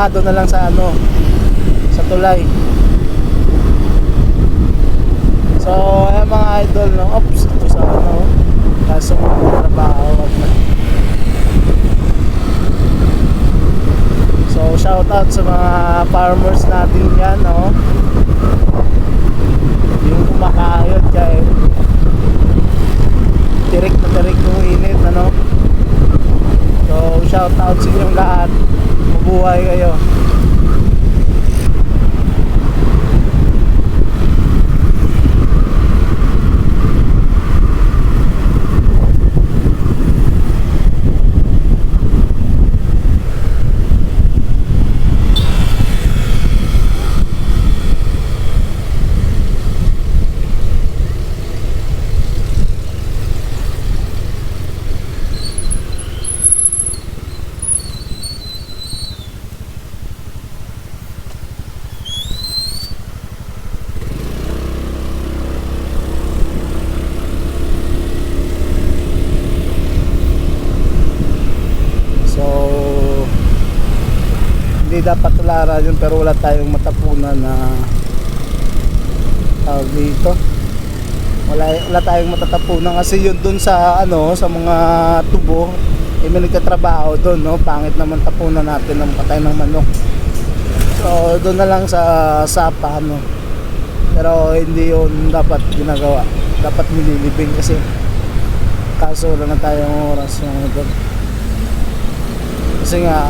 doon na lang sa ano, sa tulay. So ayan mga idol, no? Oops, ito sa ano, kaso trabaho, wag na. So shout out sa mga farmers natin yan, no? Yung kumakayod kay tirik na tirik yung init, ano? So shout out sa inyong lahat, mabuhay kayo. Hindi dapat tulara yun, pero wala tayong matapunan na tawag dito. Wala tayong matatapunan kasi yun dun sa ano, sa mga tubo, may nagtatrabaho dun, no? Pangit naman tapunan natin ng patay ng manok. So doon na lang sa sapa, no? Pero hindi yun dapat ginagawa. Dapat nililibing kasi kaso wala na tayong oras ng doon. Kasi nga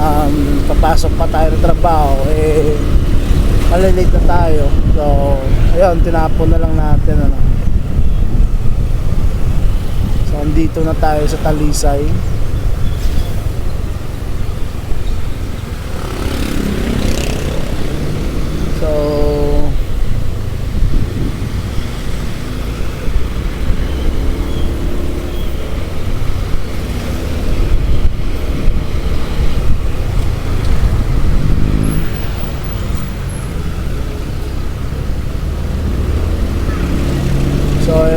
papasok pa tayo ng trabaho, eh malilate na tayo. So ayun, tinapon na lang natin, ano. So andito na tayo sa Talisay. So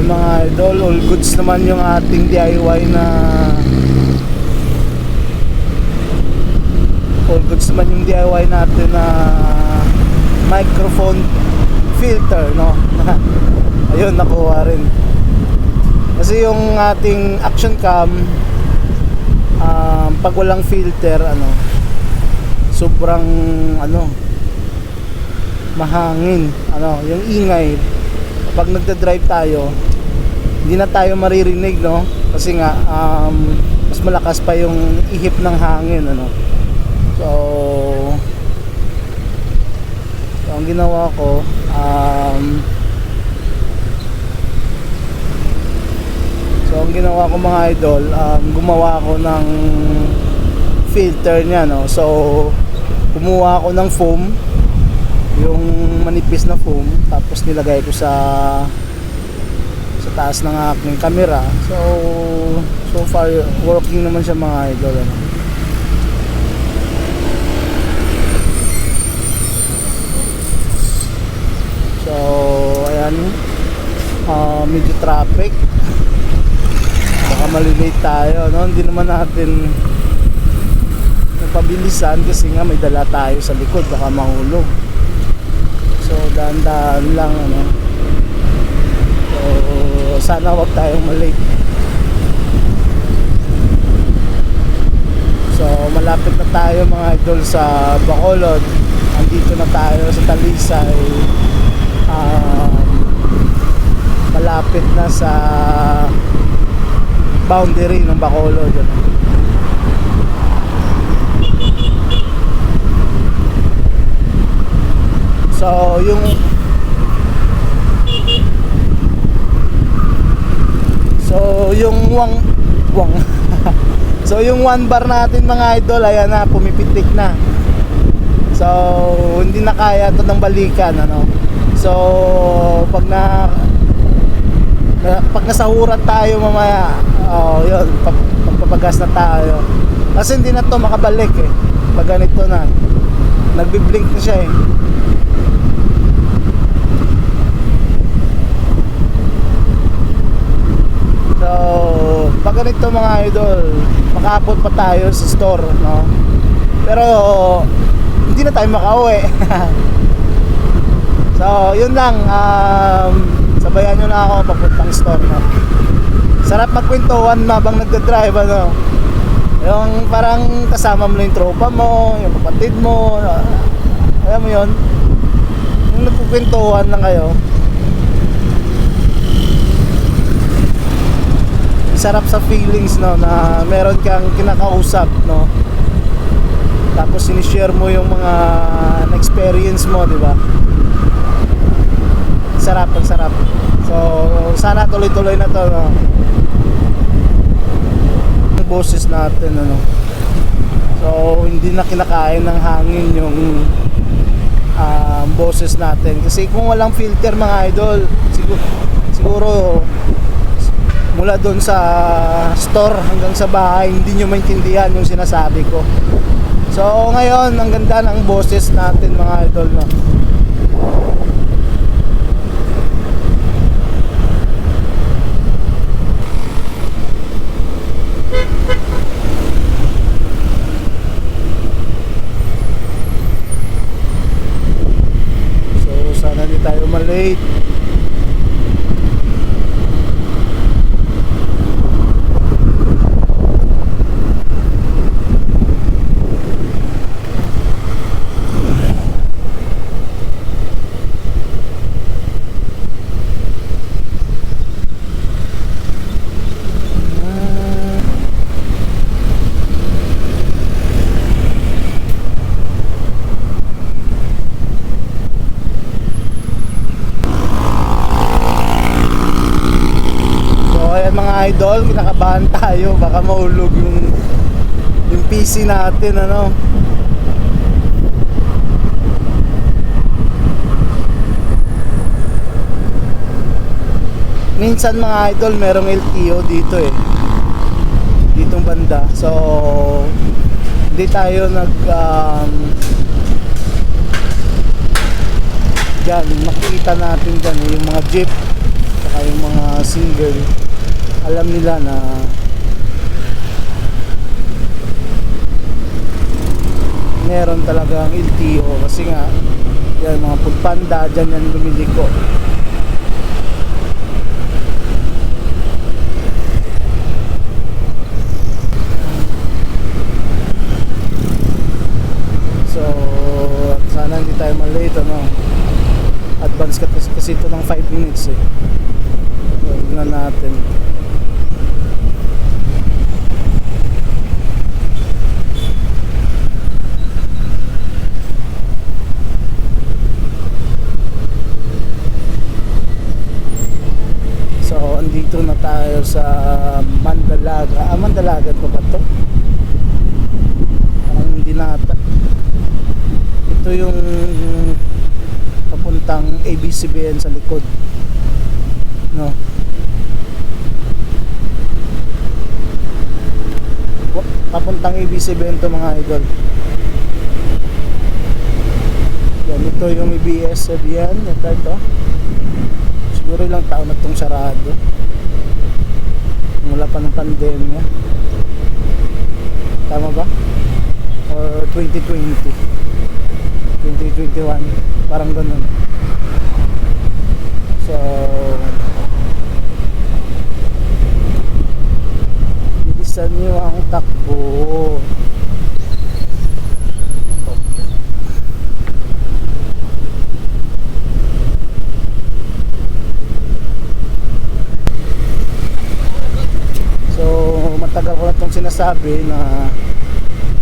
mga idol, all goods naman yung ating DIY na natin na microphone filter, no? Ayun, nakuha rin kasi yung ating action cam, pag walang filter, ano, sobrang ano, mahangin, ano, yung ingay. Pag nagda-drive tayo, hindi na tayo maririnig, no? Kasi nga mas malakas pa yung ihip ng hangin, ano. So ang ginawa ko, mga idol, gumawa ako ng filter niya, no. So kumuha ako ng foam, yung manipis na foam, tapos nilagay ko sa taas ng aking camera. So far working naman siya mga idol, ano. So ayan, medyo traffic, baka malilate tayo, no? Hindi naman natin nagpabilisan kasi nga may dala tayo sa likod, baka mahulog. So dahan-dahan lang, ano. So sana wag tayong malate. So malapit na tayo mga idol sa Bacolod. Andito na tayo sa Talisay. Malapit na sa boundary ng Bacolod, ano. So yung so yung one bar natin mga idol, ayan na, pumipitik na. So hindi na kaya ito ng balikan, ano. So pag nasahuran tayo mamaya, yun, pagpapagas na tayo kasi hindi na to makabalik, eh. Pag ganito na, nagbiblink na siya, eh. So pag ganito mga idol, makaabot pa tayo sa store, no? Pero hindi na tayo makauwi. So yun lang, sabayan nyo na ako papuntang store, no? Sarap magkwentuhan habang nagdadrive, ano? Yung parang kasama mo na yung tropa mo, yung kapatid mo, alam mo yun, yung nagkukwentuhan lang kayo. Sarap sa feelings, no, na meron kang kinakausap, no, tapos sinishare mo yung mga na-experience mo, di ba? Sarap, ang sarap. So sana tuloy-tuloy na to, no? Yung boses natin, ano, so hindi na kinakain ng hangin yung boses natin, kasi kung walang filter, mga idol, siguro mula doon sa store hanggang sa bahay hindi nyo maintindihan yung sinasabi ko. So ngayon ang ganda ng boses natin, mga idol, no? So sana hindi tayo malate. Mga idol, kinakabahan tayo, baka mahulog yung PC natin, ano. Minsan, mga idol, merong LTO dito, ditong banda, so hindi tayo dyan, makikita natin dyan yung mga jeep saka yung mga single. Alam nila na meron talagang LTO, kasi nga yan, mga foodpanda dyan yan lumiliko. So sana hindi tayo malate, ano. Advance kasi ito ng 5 minutes, tignan natin. Andito na tayo sa Mandalaga. Mandalaga pa ba ito? Parang hindi nata. Ito yung papuntang ABCBN sa likod, no? Papuntang ABCBN to, mga idol. Yan, ito yung ABS-CBN. Ito. Siguro ilang taon na itong sarado, mula pa ng pandemya, tama ba? Or 2020, 2021, parang ganun. So bilisan nyo ang takbo. Tagal ko na itong sinasabi na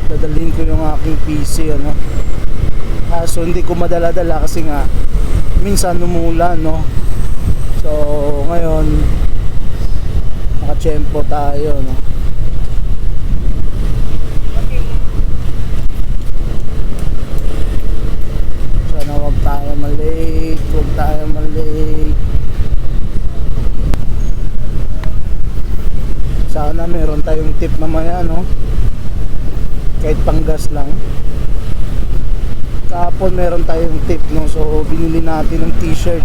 dadalhin ko yung aking PC, ano. So hindi ko madala-dala kasi nga minsan umulan, no. So ngayon nakatsyempo tayo, no. Sana wag tayo malate, Sana meron tayong tip mamaya, no? Kahit panggas lang. Kahapon meron tayong tip, no? So binili natin ng t-shirt.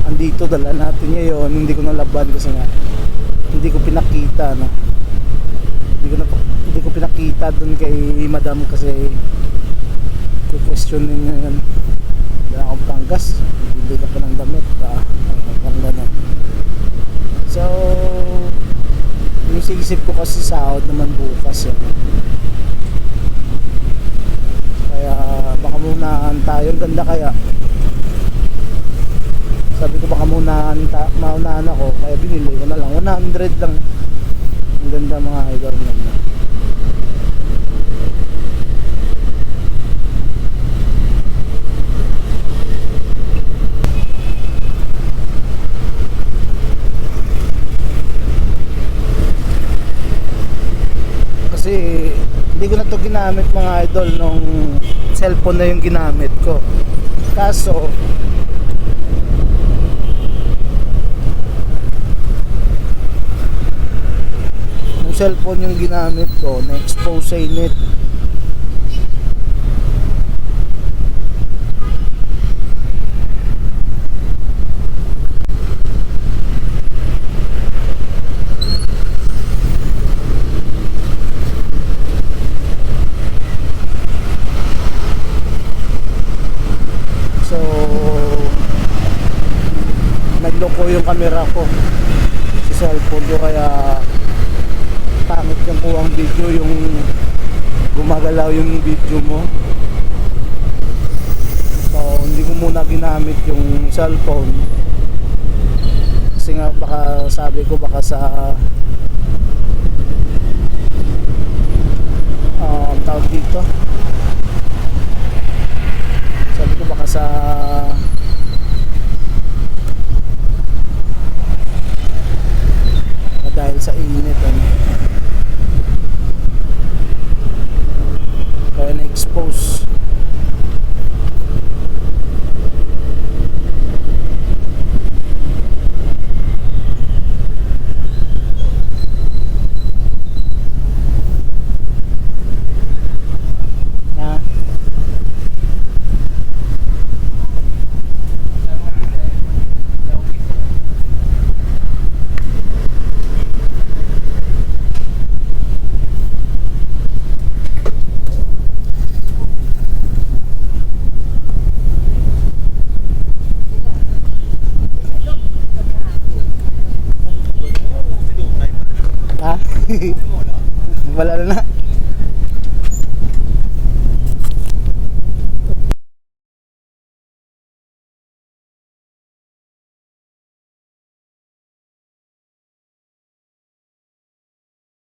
Andito, dala natin ngayon. Hindi ko nalaban kasi nga hindi ko pinakita, no? Hindi ko pinakita doon kay madam kasi question ninyo yan. Wala akong panggas, bibili ka pa ng damit, parang ganun. So yung sigisip ko kasi sahod naman bukas yan. Kaya baka munaan tayo, ang ganda kaya. Sabi ko baka maunahan ako, kaya binili ko na lang 100 lang. Ang ganda mga idol, ang ganda. Kasi hindi ko na to ginamit mga idol, nung cellphone na yung ginamit ko. Kaso yung cellphone yung ginamit ko, na-expose sa init. So nagloko yung camera ko sa cellphone ko, kaya pangit yung kuwang video, yung gumagalaw yung video mo. So hindi ko muna ginamit yung cellphone kasi nga baka sabi ko baka sa tawag dito, sabi ko baka sa dahil sa init kaya na-expose. Na ha? Wala na.